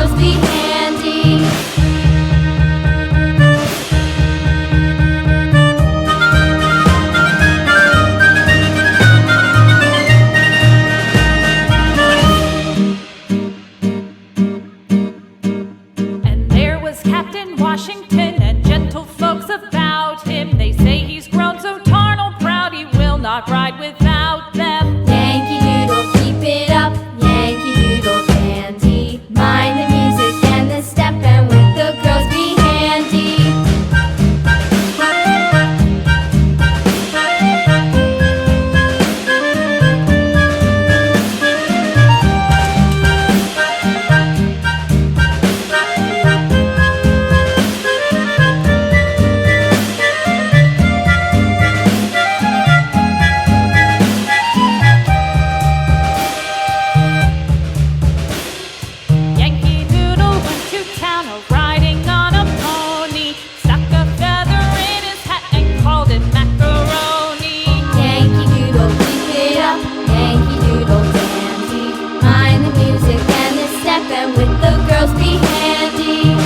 girls be handy. And there was Captain Washington and gentle folks about him. They say he's grown so tarnal proud he will not ride without them. Yankee Doodle, keep it up, Yankee Doodle dandy. Mind the music and the step, and with the girls be handy. Yankee Doodle went to town riding on a pony, stuck a feather in his hat and called it macaroni. Yankee Doodle, keep it up, Yankee Doodle dandy. Mind the music and the step, and with the girls be handy.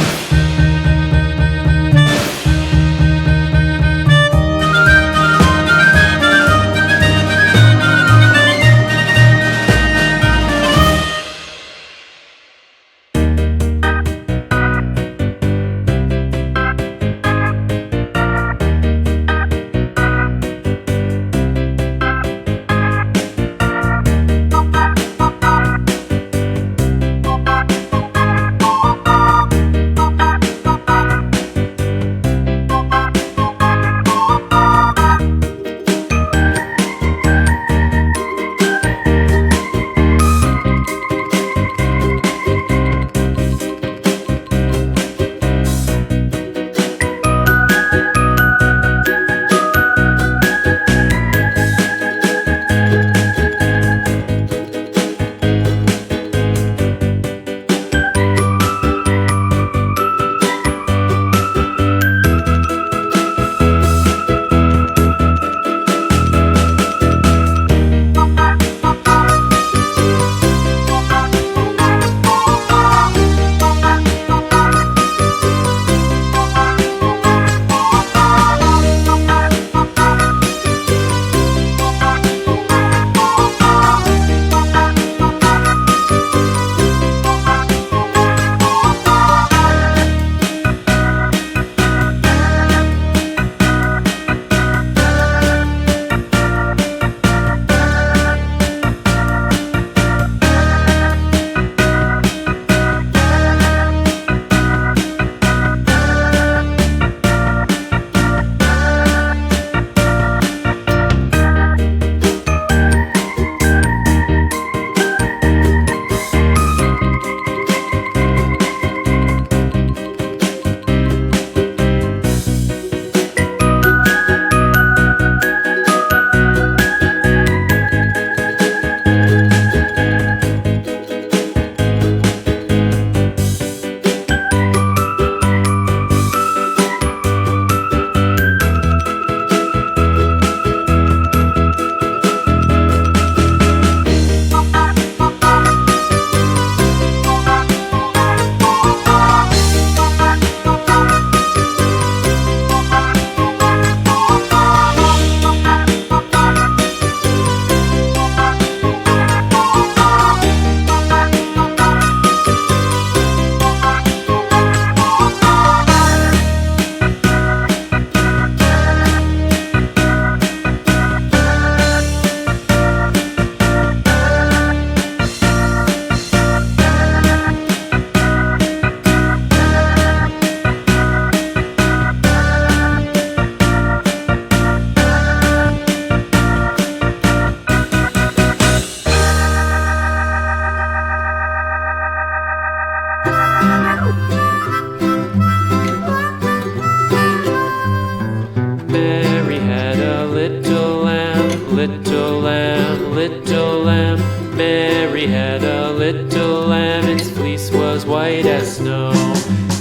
little lamb, little lamb. Mary had a little lamb, its fleece was white as snow.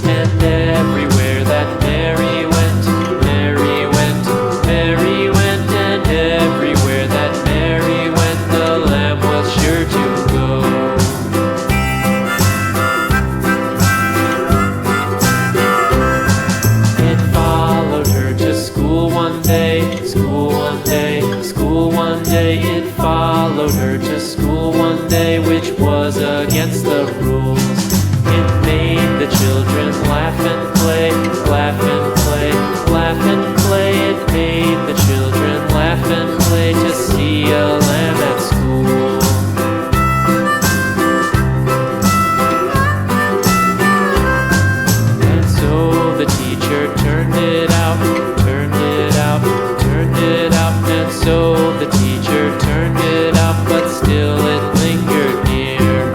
And everywhere that Mary went, Mary went, Mary went. And everywhere that Mary went, the lamb was sure to go. the rules. It made the children laugh and play, laugh and play, laugh and play. It made the children laugh and play to see a lamb at school. And so the teacher turned it out, turned it out, turned it out. And so the teacher turned it out, but still it lingered near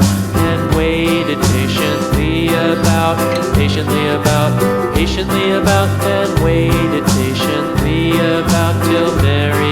and waited patiently about, patiently about, patiently about, and waited patiently about till Mary